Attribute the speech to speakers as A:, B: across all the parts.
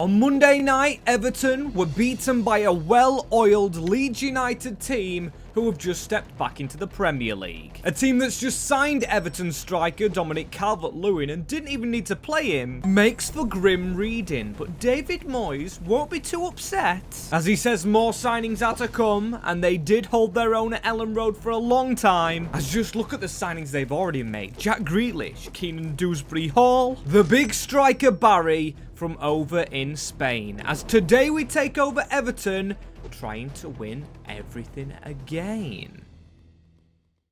A: On Monday night, Everton were beaten by a well-oiled Leeds United team who have just stepped back into the Premier League. A team that's just signed Everton striker Dominic Calvert-Lewin and didn't even need to play him makes for grim reading, but David Moyes won't be too upset, as he says more signings are to come, and they did hold their own at Ellen Road for a long time. As just look at the signings they've already made. Jack Grealish, Keenan Dewsbury Hall, the big striker Barry from over in Spain, as today we take over Everton, trying to win everything again.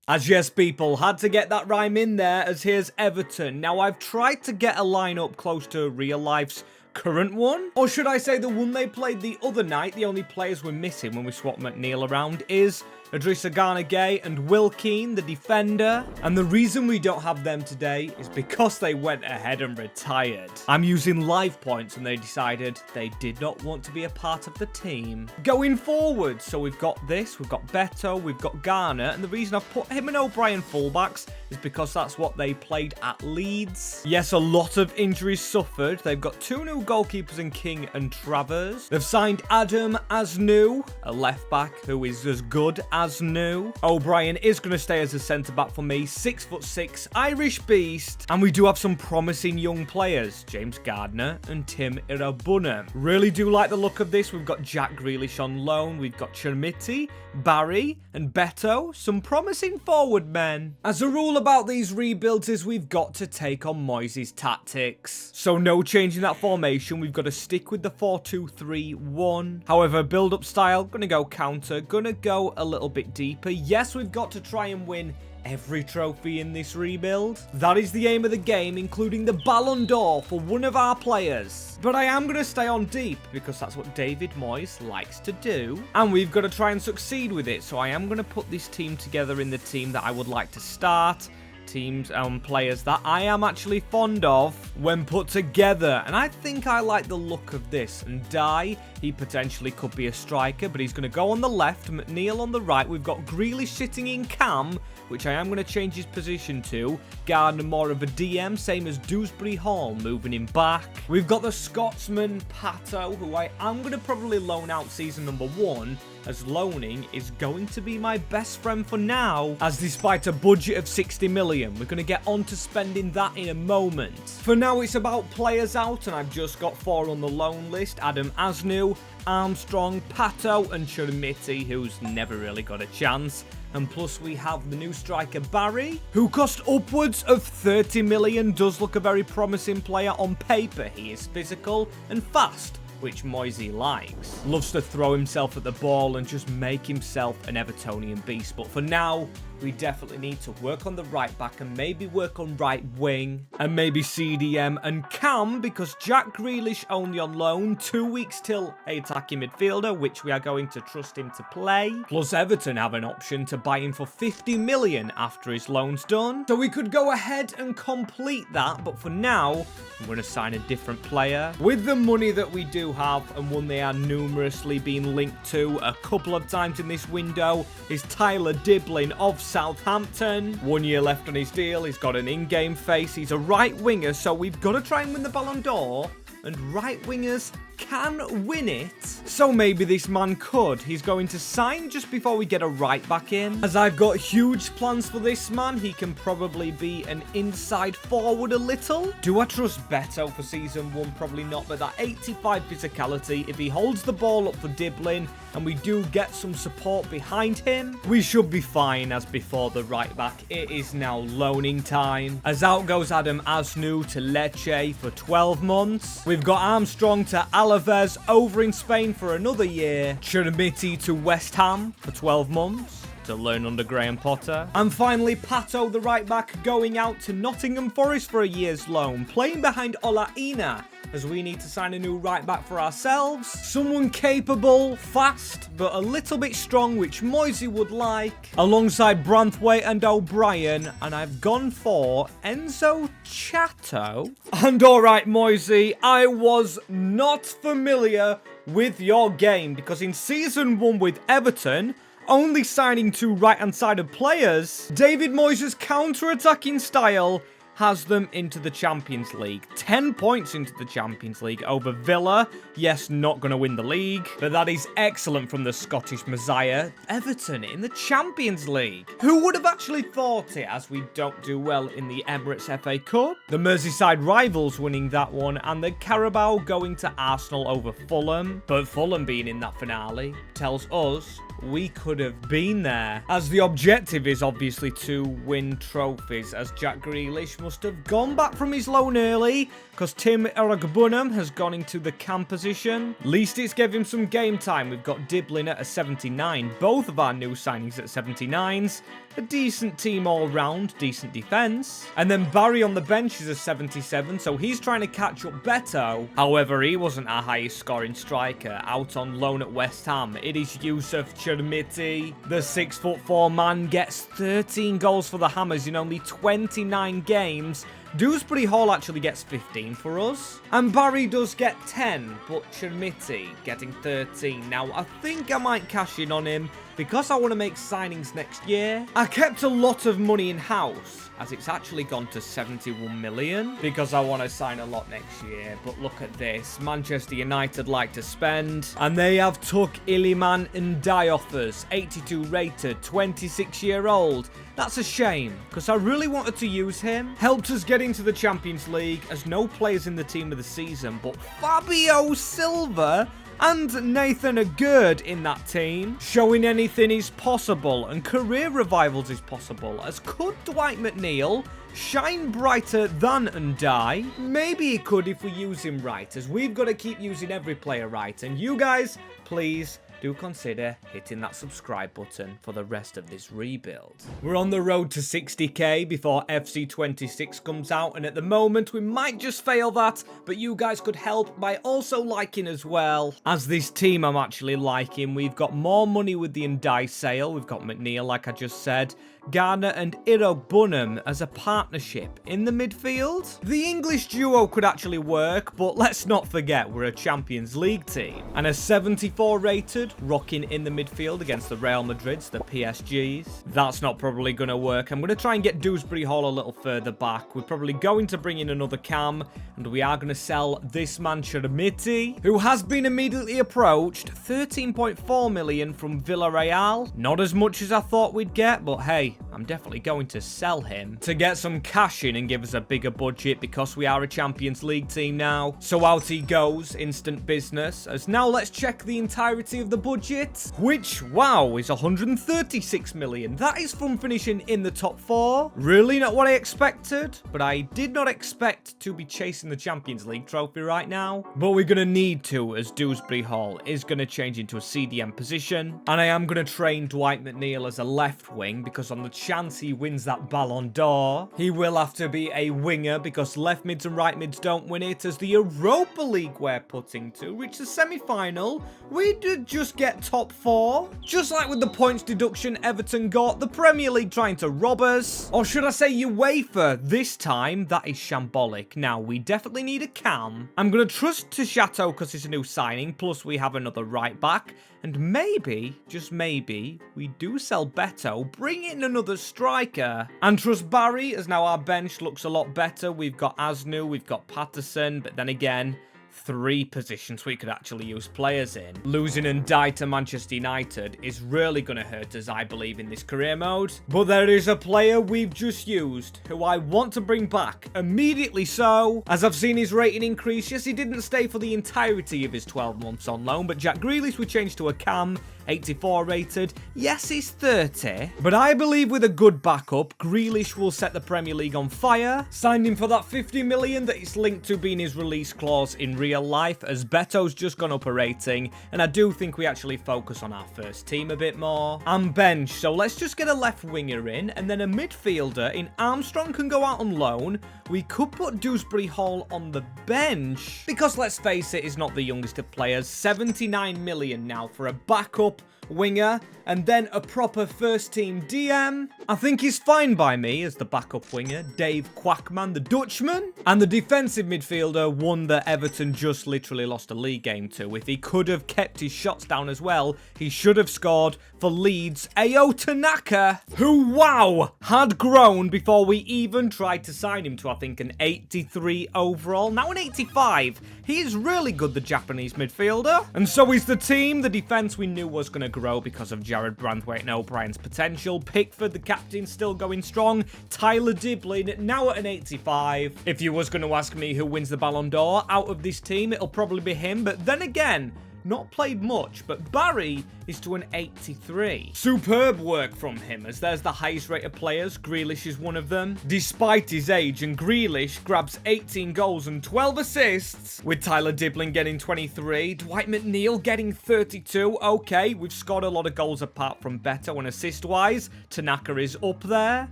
A: As yes, people, had to get that rhyme in there, as here's Everton. Now, I've tried to get a lineup close to real life's current one, or should I say the one they played the other night. The only players we're missing when we swap McNeil around is Idrissa Gana Gueye and Will Keane, the defender. And the reason we don't have them today is because they went ahead and retired. I'm using live points and they decided they did not want to be a part of the team going forward. So we've got this, we've got Beto, we've got Garner, and the reason I've put him and O'Brien fullbacks is because that's what they played at Leeds. Yes, a lot of injuries suffered. They've got two new goalkeepers in King and Travers. They've signed Adam Asnou, a left back who is as good as new. O'Brien is going to stay as a centre-back for me, 6'6", Irish beast. And we do have some promising young players, James Gardner and Tim Irabunam. Really do like the look of this. We've got Jack Grealish on loan. We've got Chermiti, Barry and Beto, some promising forward men. As a rule about these rebuilds is we've got to take on Moyes' tactics. So no change in that formation. We've got to stick with the 4-2-3-1. However, build-up style, gonna go counter, gonna go a little bit deeper. Yes, we've got to try and win every trophy in this rebuild. That is the aim of the game, including the Ballon d'Or for one of our players. But I am going to stay on deep because that's what David Moyes likes to do. And we've got to try and succeed with it. So I am going to put this team together in the team that I would like to start. Teams and players that I am actually fond of when put together, and I think I like the look of this. And Dye, he potentially could be a striker, but he's going to go on the left, McNeil on the right. We've got Grealish sitting in cam, which I am going to change his position to. Gardner more of a DM, same as Dewsbury Hall, moving him back. We've got the Scotsman Pato, who I am going to probably loan out season number 1, as loaning is going to be my best friend for now, as despite a budget of 60 million, we're going to get on to spending that in a moment. For now, it's about players out, and I've just got 4 on the loan list: Adam Asnou, Armstrong, Pato, and Chermiti, who's never really got a chance. And plus we have the new striker Barry, who cost upwards of 30 million, does look a very promising player on paper. He is physical and fast, which Moisey likes. Loves to throw himself at the ball and just make himself an Evertonian beast. But for now, we definitely need to work on the right back and maybe work on right wing and maybe CDM and Cam, because Jack Grealish only on loan, 2 weeks till a attacking midfielder, which we are going to trust him to play. Plus Everton have an option to buy him for 50 million after his loan's done. So we could go ahead and complete that, but for now, I'm going to sign a different player. With the money that we do have, and one they are numerously being linked to a couple of times in this window, is Tyler Diblin of Southampton. 1 year left on his deal. He's got an in-game face. He's a right winger, so we've got to try and win the Ballon d'Or, and right wingers can win it. So maybe this man could. He's going to sign just before we get a right back in, as I've got huge plans for this man. He can probably be an inside forward a little. Do I trust Beto for season 1? Probably not, but that 85 physicality, if he holds the ball up for Diblin and we do get some support behind him, we should be fine. As before the right back, it is now loaning time, as out goes Adam Asnou to Lecce for 12 months. We've got Armstrong to Alaves over in Spain for another year. Chermiti to West Ham for 12 months to learn under Graham Potter. And finally, Pato, the right back, going out to Nottingham Forest for a year's loan, playing behind Olaina, as we need to sign a new right back for ourselves. Someone capable, fast, but a little bit strong, which Moisey would like, alongside Branthwaite and O'Brien. And I've gone for Enzo Chato. And alright, Moisey, I was not familiar with your game, because in season 1 with Everton, only signing 2 right-hand-sided players, David Moyes' counter-attacking style has them into the Champions League. 10 points into the Champions League over Villa. Yes, not going to win the league, but that is excellent from the Scottish Messiah. Everton in the Champions League. Who would have actually thought it, as we don't do well in the Emirates FA Cup? The Merseyside rivals winning that one, and the Carabao going to Arsenal over Fulham. But Fulham being in that finale tells us we could have been there, as the objective is obviously to win trophies, as Jack Grealish must have gone back from his loan early, because Tim Eragbunam has gone into the cam position. Least it's gave him some game time. We've got Diblin at a 79, both of our new signings at 79s. A decent team all round, decent defence. And then Barry on the bench is a 77, so he's trying to catch up Beto. However, he wasn't our highest scoring striker, out on loan at West Ham. It is Yusuf Chermiti. The 6'4" man gets 13 goals for the Hammers in only 29 games. Dewsbury Hall actually gets 15 for us. And Barry does get 10, but Chermiti getting 13. Now, I think I might cash in on him because I want to make signings next year. I kept a lot of money in-house, as it's actually gone to 71 million, because I want to sign a lot next year. But look at this. Manchester United like to spend, and they have took Iliman Ndiaye offers. 82 rated, 26-year-old. That's a shame, because I really wanted to use him. Helped us get into the Champions League, as no players in the team of the season, but Fabio Silva and Nathan are good in that team. Showing anything is possible, and career revivals is possible, as could Dwight McNeil shine brighter than Ndiaye? Maybe he could if we use him right, as we've got to keep using every player right. And you guys, please do consider hitting that subscribe button for the rest of this rebuild. We're on the road to 60k before FC26 comes out, and at the moment we might just fail that, but you guys could help by also liking as well, as this team I'm actually liking. We've got more money with the Ndiaye sale. We've got McNeil, like I just said, Garner and Irogbunam as a partnership in the midfield. The English duo could actually work, but let's not forget we're a Champions League team. And a 74 rated rocking in the midfield against the Real Madrids, the PSGs. That's not probably going to work. I'm going to try and get Dewsbury Hall a little further back. We're probably going to bring in another cam, and we are going to sell this man Chermiti, who has been immediately approached. 13.4 million from Villarreal. Not as much as I thought we'd get, but hey, I'm definitely going to sell him to get some cash in and give us a bigger budget, because we are a Champions League team now. So out he goes, instant business. As now let's check the entirety of the budget, which, wow, is 136 million. That is from finishing in the top 4. Really not what I expected, but I did not expect to be chasing the Champions League trophy right now. But we're going to need to, as Dewsbury Hall is going to change into a CDM position. And I am going to train Dwight McNeil as a left wing, because on the chance he wins that Ballon d'Or, he will have to be a winger, because left mids and right mids don't win it, as the Europa League we're putting to reach the semi-final. We did just get top 4. Just like with the points deduction Everton got, the Premier League trying to rob us. Or should I say UEFA this time? That is shambolic. Now, we definitely need a cam. I'm going to trust to Chateau because it's a new signing, plus we have another right back. And maybe, just maybe, we do sell Beto, bring in another striker, and trust Barry, as now our bench looks a lot better. We've got Asnu, we've got Patterson, but then again, 3 positions we could actually use players in. Losing Ndiaye to Manchester United is really going to hurt us, I believe, in this career mode. But there is a player we've just used who I want to bring back immediately, so as I've seen his rating increase. Yes, he didn't stay for the entirety of his 12 months on loan, but Jack Grealish we changed to a cam. 84 rated. Yes, he's 30, but I believe with a good backup, Grealish will set the Premier League on fire. Signed him for that 50 million that it's linked to being his release clause in real life, as Beto's just gone up a rating, and I do think we actually focus on our first team a bit more. And bench, so let's just get a left winger in, and then a midfielder in Armstrong can go out on loan. We could put Dewsbury Hall on the bench, because let's face it, he's not the youngest of players. 79 million now for a backup winger, and then a proper first-team DM. I think he's fine by me as the backup winger, Dave Quackman, the Dutchman. And the defensive midfielder, one that Everton just literally lost a league game to. If he could have kept his shots down as well, he should have scored for Leeds' Ayo Tanaka, who, wow, had grown before we even tried to sign him to, I think, an 83 overall. Now an 85. He is really good, the Japanese midfielder. And so is the team. The defense we knew was going to grow because of Jared Branthwaite and O'Brien's potential. Pickford, the captain, still going strong. Tyler Diblin, now at an 85. If you was going to ask me who wins the Ballon d'Or out of this team, it'll probably be him. But then again, not played much, but Barry is to an 83. Superb work from him, as there's the highest rated players. Grealish is one of them, despite his age, and Grealish grabs 18 goals and 12 assists, with Tyler Diblin getting 23, Dwight McNeil getting 32. Okay, we've scored a lot of goals apart from Beto, and assist-wise, Tanaka is up there.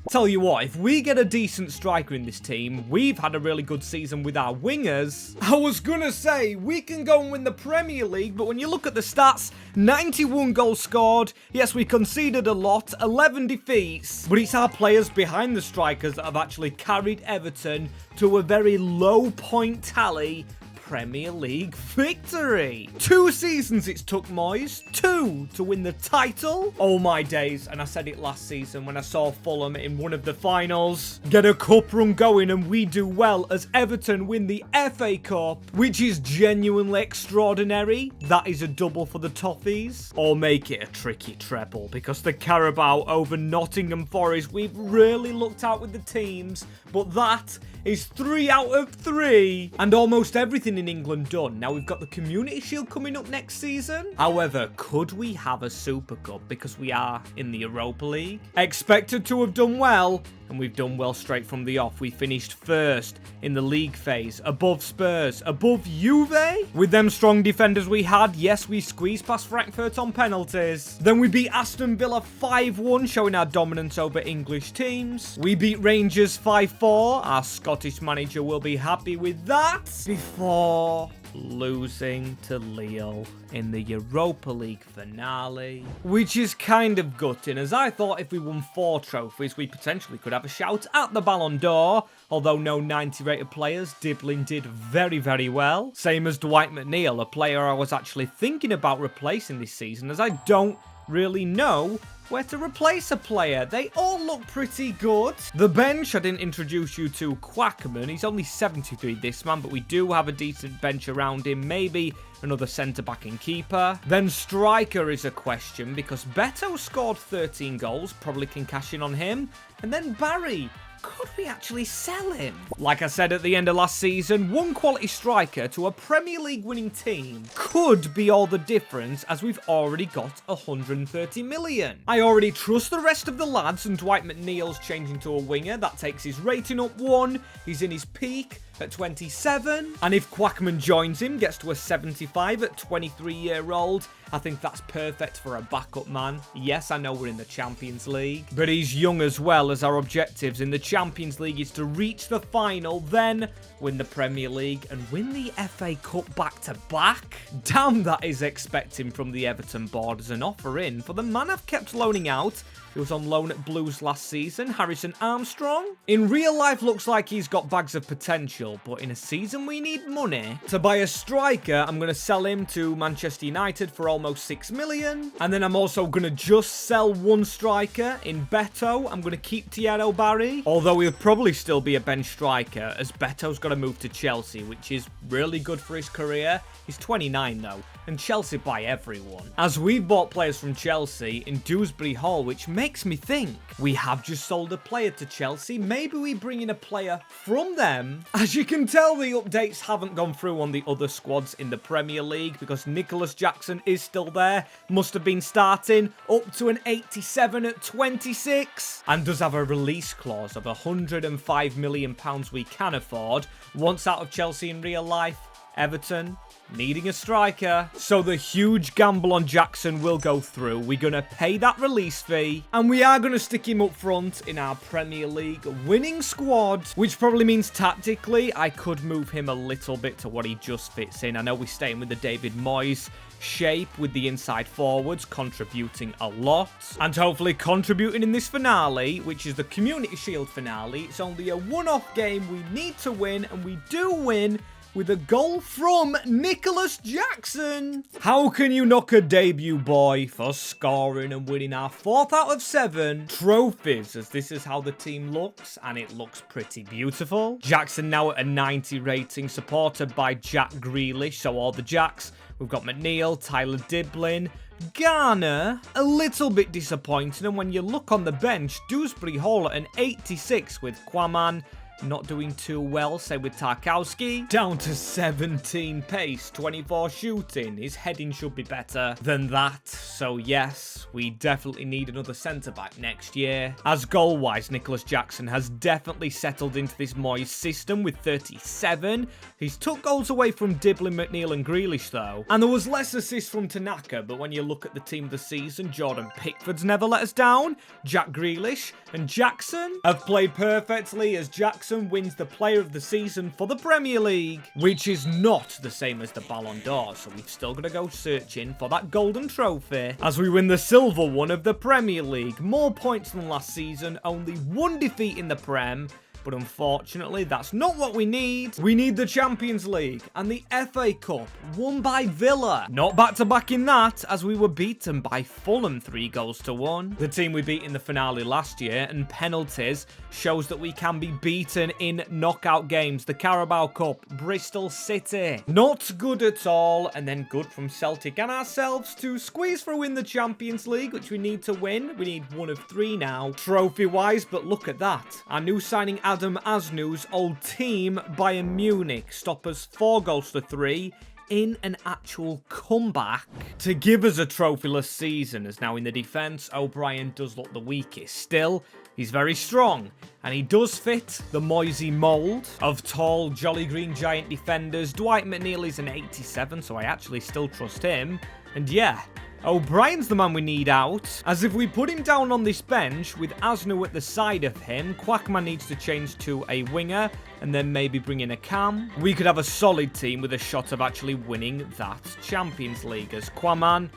A: Tell you what, if we get a decent striker in this team, we've had a really good season with our wingers. I was gonna say, we can go and win the Premier League, but when you look at the stats, 91 goals scored. Yes, we conceded a lot, 11 defeats, but it's our players behind the strikers that have actually carried Everton to a very low point tally Premier League victory. 2 seasons it's took Moyes, 2 to win the title. Oh my days, and I said it last season when I saw Fulham in one of the finals get a cup run going, and we do well as Everton win the FA Cup, which is genuinely extraordinary. That is a double for the Toffees, or make it a tricky treble, because the Carabao over Nottingham Forest, we've really looked out with the teams, but that is 3 out of 3, and almost everything in England done. Now we've got the Community Shield coming up next season. However, could we have a Super Cup because we are in the Europa League? Expected to have done well, and we've done well straight from the off. We finished first in the league phase, above Spurs, above Juve. With them strong defenders we had, yes, we squeezed past Frankfurt on penalties. Then we beat Aston Villa 5-1, showing our dominance over English teams. We beat Rangers 5-4. Our Scottish manager will be happy with that. Before losing to Lille in the Europa League finale, which is kind of gutting, as I thought if we won 4 trophies, we potentially could have a shout at the Ballon d'Or. Although no 90 rated players, Diblin did very, very well. Same as Dwight McNeil, a player I was actually thinking about replacing this season, as I don't really know where to replace a player. They all look pretty good. The bench, I didn't introduce you to Quackman. He's only 73, this man, but we do have a decent bench around him. Maybe another centre-back and keeper. Then striker is a question, because Beto scored 13 goals. Probably can cash in on him. And then Barry. Could we actually sell him? Like I said at the end of last season, one quality striker to a Premier League winning team could be all the difference, as we've already got 130 million. I already trust the rest of the lads, and Dwight McNeil's changing to a winger. That takes his rating up 1. He's in his peak at 27. And if Quackman joins him, gets to a 75 at 23-year-old, I think that's perfect for a backup man. Yes, I know we're in the Champions League, but he's young as well, as our objectives in the Champions League is to reach the final, then win the Premier League and win the FA Cup back-to-back. Damn, that is expecting from the Everton board as an offer in for the man I've kept loaning out. He was on loan at Blues last season, Harrison Armstrong. In real life, looks like he's got bags of potential, but in a season we need money. To buy a striker, I'm going to sell him to Manchester United for almost 6 million. And then I'm also going to just sell one striker in Beto. I'm going to keep Thierry Barry, although he'll probably still be a bench striker, as Beto's got to move to Chelsea, which is really good for his career. He's 29 though, and Chelsea buy everyone, as we've bought players from Chelsea in Dewsbury Hall, which makes me think we have just sold a player to Chelsea. Maybe we bring in a player from them. As you can tell, the updates haven't gone through on the other squads in the Premier League, because Nicholas Jackson is still there, must have been starting, up to an 87 at 26, and does have a release clause of £105 million we can afford. Once out of Chelsea in real life, Everton needing a striker, so the huge gamble on Jackson will go through. We're going to pay that release fee, and we are going to stick him up front in our Premier League winning squad, which probably means tactically I could move him a little bit to what he just fits in. I know we're staying with the David Moyes shape with the inside forwards contributing a lot, and hopefully contributing in this finale, which is the Community Shield finale. It's only a one-off game we need to win, and we do win with a goal from Nicholas Jackson. How can you knock a debut boy for scoring and winning our 4th out of 7 trophies, as this is how the team looks, and it looks pretty beautiful. Jackson now at a 90 rating, supported by Jack Grealish, so all the Jacks. We've got McNeil, Tyler Diblin, Garner, a little bit disappointing, and when you look on the bench, Dewsbury Hall at an 86 with Quaman, not doing too well, say with Tarkowski. Down to 17 pace, 24 shooting. His heading should be better than that. So yes, we definitely need another centre-back next year. As goal-wise, Nicholas Jackson has definitely settled into this Moyes system with 37. He's took goals away from Diblin, McNeil and Grealish though. And there was less assists from Tanaka, but when you look at the team of the season, Jordan Pickford's never let us down. Jack Grealish and Jackson have played perfectly, as Jackson wins the Player of the Season for the Premier League, which is not the same as the Ballon d'Or, so we've still got to go searching for that golden trophy as we win the silver one of the Premier League. More points than last season, only 1 defeat in the Prem, but unfortunately, that's not what we need. We need the Champions League and the FA Cup, won by Villa. Not back-to-back in that, as we were beaten by Fulham 3-1. The team we beat in the finale last year, and penalties shows that we can be beaten in knockout games. The Carabao Cup, Bristol City. Not good at all, and then good from Celtic and ourselves to squeeze through in the Champions League, which we need to win. We need 1 of 3 now, trophy-wise, but look at that. Our new signing, Adam Asnu's old team, Bayern Munich, stop us 4-3 in an actual comeback to give us a trophyless season, as now in the defence, O'Brien does look the weakest. Still, he's very strong, and he does fit the Moisey mould of tall, jolly green giant defenders. Dwight McNeil is an 87, so I actually still trust him. And yeah, O'Brien's the man we need out, as if we put him down on this bench with Asnu at the side of him, Quackman needs to change to a winger and then maybe bring in a cam. We could have a solid team with a shot of actually winning that Champions League, as Quaman,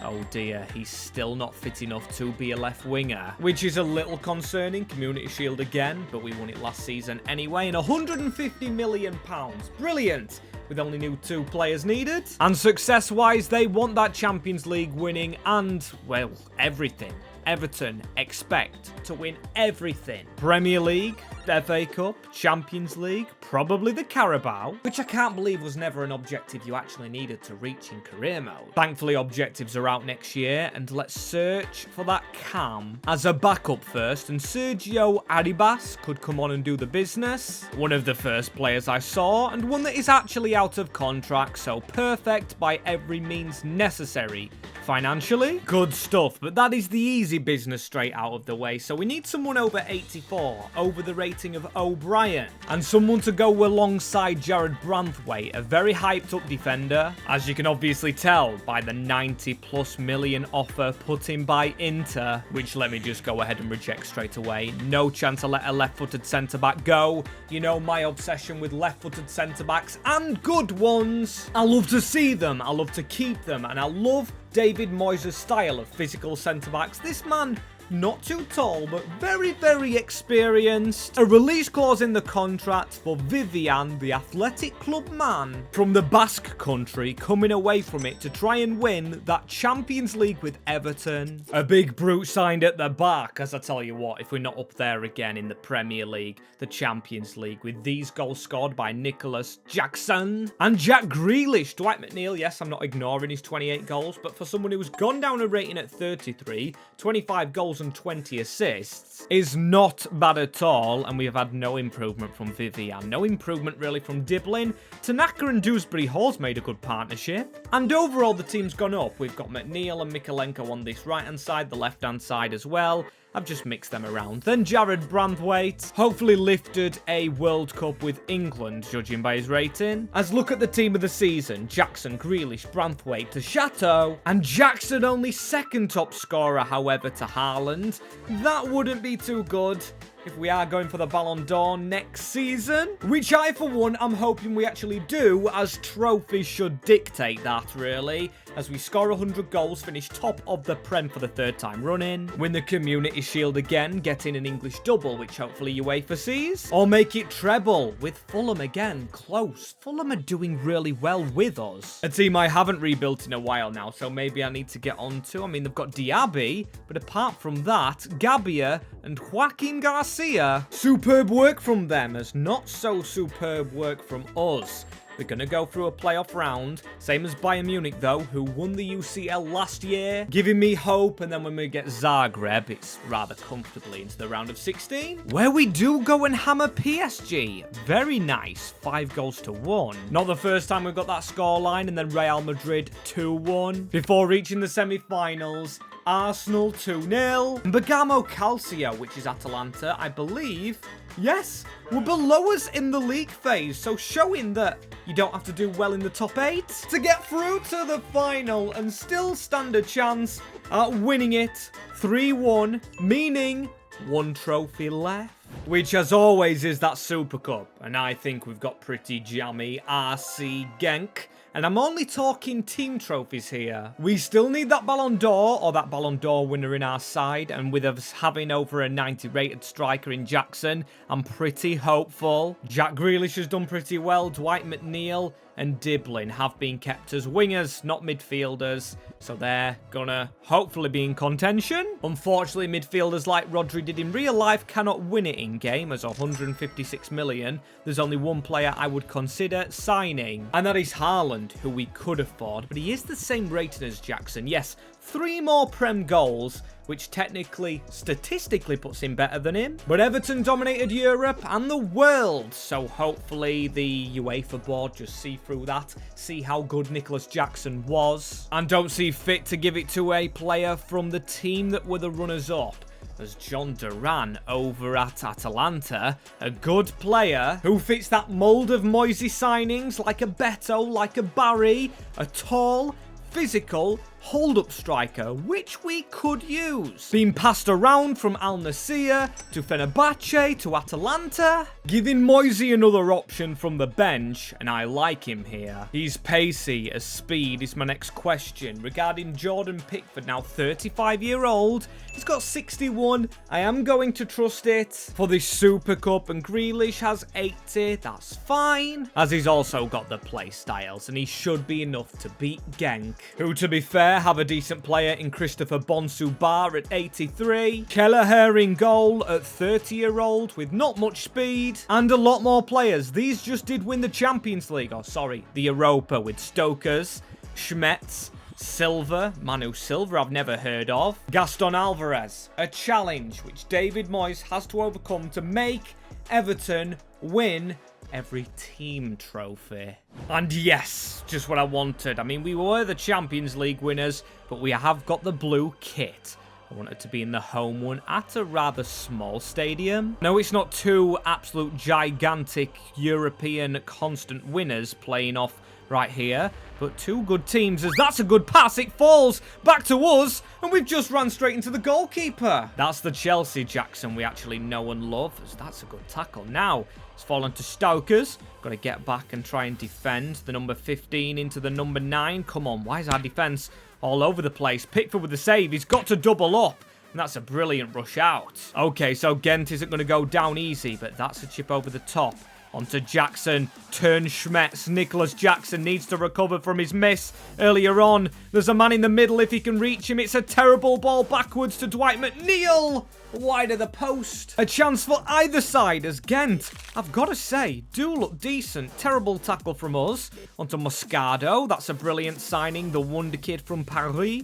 A: oh dear, he's still not fit enough to be a left winger, which is a little concerning. Community Shield again, but we won it last season anyway, and £150 million. Brilliant. With only new 2 players needed. And success-wise, they want that Champions League winning and, well, everything. Everton expect to win everything. Premier League, FA Cup, Champions League, probably the Carabao, which I can't believe was never an objective you actually needed to reach in career mode. Thankfully, objectives are out next year, and let's search for that cam as a backup first, and Sergio Arribas could come on and do the business. One of the first players I saw, and one that is actually out of contract, so perfect by every means necessary. Financially, good stuff, but that is the easy business straight out of the way, so we need someone over 84, over the rating of O'Brien, and someone to go alongside Jared Branthwaite, a very hyped up defender, as you can obviously tell by the 90+ million offer put in by Inter, which let me just go ahead and reject straight away. No chance I let a left-footed centre-back go. You know my obsession with left-footed centre-backs, and good ones. I love to see them, I love to keep them, and I love David Moyes' style of physical centre-backs. This man, not too tall, but very, very experienced. A release clause in the contract for Vivian, the athletic club man from the Basque country, coming away from it to try and win that Champions League with Everton. A big brute signed at the back, as I tell you what, if we're not up there again in the Premier League, the Champions League, with these goals scored by Nicholas Jackson and Jack Grealish. Dwight McNeil, yes, I'm not ignoring his 28 goals, but for someone who's gone down a rating at 33, 25 goals and 20 assists is not bad at all, and we have had no improvement from Vivian. No improvement really from Diblin. Tanaka and Dewsbury Hall's made a good partnership, and overall the team's gone up. We've got McNeil and Mikalenko on this right-hand side, the left-hand side as well. I've just mixed them around. Then Jared Branthwaite, hopefully lifted a World Cup with England, judging by his rating. As look at the team of the season, Jackson, Grealish, Branthwaite to Chateau, and Jackson only second top scorer, however, to Haaland. That wouldn't be too good if we are going for the Ballon d'Or next season, which I, for one, am hoping we actually do, as trophies should dictate that, really. As we score 100 goals, finish top of the Prem for the 3rd time running, win the Community Shield again, get in an English double, which hopefully UEFA sees, or make it treble with Fulham again. Close. Fulham are doing really well with us. A team I haven't rebuilt in a while now, so maybe I need to get on to. I mean, they've got Diaby, but apart from that, Gabia and Joaquin Garcia. Superb work from them, as not so superb work from us. We're going to go through a playoff round, same as Bayern Munich though, who won the UCL last year, giving me hope, and then when we get Zagreb, it's rather comfortably into the round of 16, where we do go and hammer PSG. Very nice, 5-1. Not the first time we've got that scoreline, and then Real Madrid 2-1. Before reaching the semi-finals, Arsenal 2-0. Bergamo Calcio, which is Atalanta, I believe, yes, we're below us in the league phase, so showing that you don't have to do well in the top 8 to get through to the final and still stand a chance at winning it 3-1, meaning 1 trophy left. Which, as always, is that Super Cup, and I think we've got pretty jammy RC Genk. And I'm only talking team trophies here. We still need that Ballon d'Or, or that Ballon d'Or winner in our side. And with us having over a 90 rated striker in Jackson, I'm pretty hopeful. Jack Grealish has done pretty well. Dwight McNeil and Diblin have been kept as wingers, not midfielders. So they're gonna hopefully be in contention. Unfortunately, midfielders like Rodri did in real life cannot win it in game, as 156 million. There's only one player I would consider signing, and that is Haaland, who we could afford, but he is the same rating as Jackson. Yes, 3 more Prem goals, which technically, statistically puts him better than him. But Everton dominated Europe and the world, so hopefully the UEFA board just see through that, see how good Nicholas Jackson was, and don't see fit to give it to a player from the team that were the runners-up, as John Duran over at Atalanta, a good player who fits that mould of Moisey signings, like a Beto, like a Barry, a tall, physical, hold-up striker, which we could use. Being passed around from Al Nassr to Fenerbahce to Atalanta, giving Moisey another option from the bench, and I like him here. He's pacey, as speed is my next question. Regarding Jordan Pickford, now 35-year-old, he's got 61. I am going to trust it for this Super Cup, and Grealish has 80. That's fine, as he's also got the play styles, and he should be enough to beat Genk, who, to be fair, have a decent player in Christopher Bonsu-Bar at 83. Kelleher in goal at 30-year-old with not much speed. And a lot more players. These just did win the Champions League. Oh, sorry. The Europa with Stokers, Schmetz, Silva, Manu Silva I've never heard of. Gaston Alvarez. A challenge which David Moyes has to overcome to make Everton win every team trophy. And yes, just what I wanted. I mean, we were the Champions League winners, but we have got the blue kit. I wanted to be in the home one at a rather small stadium. No, it's not 2 absolute gigantic European constant winners playing off right here, but 2 good teams, as that's a good pass. It falls back to us, and we've just run straight into the goalkeeper. That's the Chelsea Jackson we actually know and love, as that's a good tackle. Now it's fallen to Stokers. Got to get back and try and defend the number 15 into the number 9. Come on, why is our defense all over the place? Pickford with the save. He's got to double up, and that's a brilliant rush out. Okay, so Ghent isn't going to go down easy, but that's a chip over the top. Onto Jackson, turn Schmetz. Nicholas Jackson needs to recover from his miss earlier on. There's a man in the middle if he can reach him. It's a terrible ball backwards to Dwight McNeil. Wide of the post. A chance for either side as Ghent, I've got to say, do look decent. Terrible tackle from us. Onto Moscado. That's a brilliant signing. The wonder kid from Paris.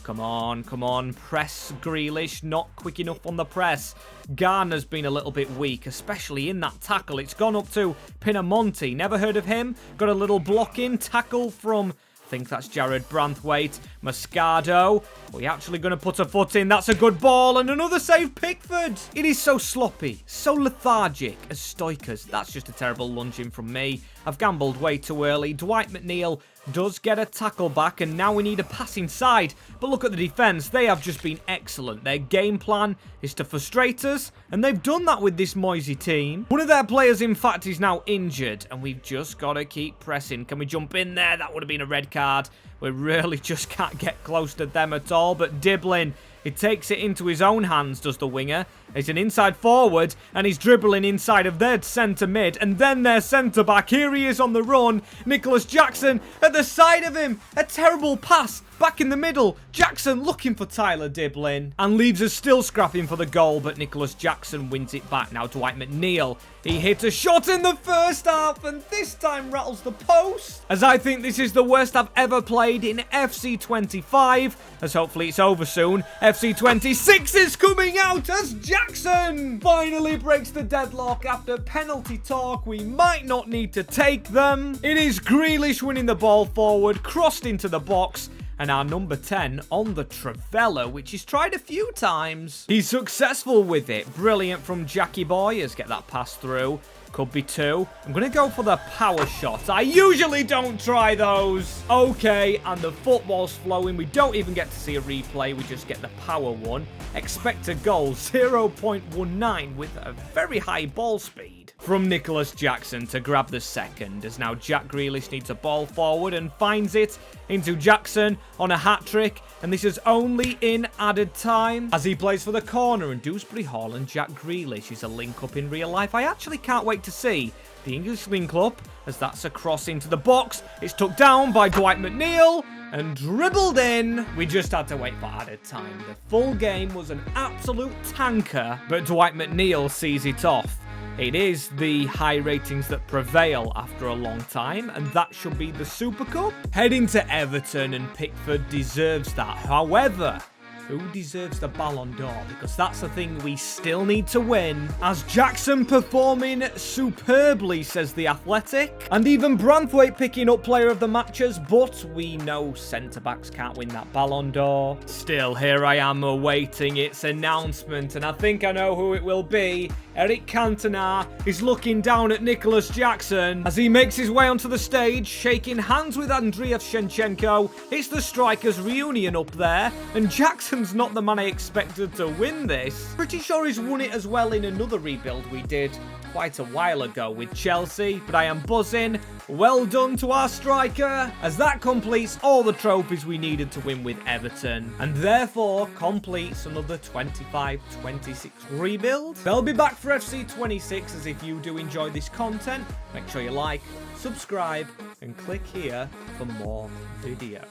A: Come on, press Grealish, not quick enough on the press. Garner's been a little bit weak, especially in that tackle. It's gone up to Pinamonti, never heard of him. Got a little block in, tackle from think that's Jared Branthwaite. Moscardo. Are we actually going to put a foot in? That's a good ball. And another save, Pickford. It is so sloppy, so lethargic as Stoikers. That's just a terrible lunge in from me. I've gambled way too early. Dwight McNeil does get a tackle back, and now we need a pass inside. But look at the defence. They have just been excellent. Their game plan is to frustrate us, and they've done that with this Moisey team. One of their players, in fact, is now injured, and we've just got to keep pressing. Can we jump in there? That would have been a red card. We really just can't get close to them at all. But Diblin, he takes it into his own hands, does the winger. He's an inside forward, and he's dribbling inside of their centre mid, and then their centre back. Here he is on the run. Nicholas Jackson at the side of him. A terrible pass back in the middle. Jackson looking for Tyler Diblin, and leaves us still scrapping for the goal, but Nicholas Jackson wins it back. Now Dwight McNeil, he hit a shot in the first half, and this time rattles the post, as I think this is the worst I've ever played in FC25, as hopefully it's over soon. FC26 is coming out as Jackson finally breaks the deadlock after penalty talk. We might not need to take them. It is Grealish winning the ball forward, crossed into the box, and our number 10 on the Trivela, which he's tried a few times. He's successful with it. Brilliant from Jackie Boy. Let's get that pass through. Could be two. I'm going to go for the power shot. I usually don't try those. Okay, and the football's flowing. We don't even get to see a replay. We just get the power one. Expected goal 0.19 with a very high ball speed from Nicholas Jackson to grab the second, as now Jack Grealish needs a ball forward and finds it into Jackson on a hat-trick, and this is only in added time as he plays for the corner, and Dewsbury Hall and Jack Grealish is a link-up in real life. I actually can't wait to see the English link-up, as that's a cross into the box. It's took down by Dwight McNeil and dribbled in. We just had to wait for added time. The full game was an absolute tanker, but Dwight McNeil sees it off. It is the high ratings that prevail after a long time, and that should be the Super Cup. Heading to Everton, and Pickford deserves that. However, who deserves the Ballon d'Or? Because that's the thing we still need to win. As Jackson performing superbly, says The Athletic. And even Branthwaite picking up player of the matches, but we know centre-backs can't win that Ballon d'Or. Still, here I am awaiting its announcement, and I think I know who it will be. Eric Cantona is looking down at Nicholas Jackson as he makes his way onto the stage, shaking hands with Andriy Shevchenko. It's the strikers' reunion up there, and Jackson's not the man I expected to win this. Pretty sure he's won it as well in another rebuild we did quite a while ago with Chelsea, but I am buzzing. Well done to our striker, as that completes all the trophies we needed to win with Everton, and therefore completes another 25-26 rebuild. They'll be back for FC26, as if you do enjoy this content, make sure you like, subscribe, and click here for more videos.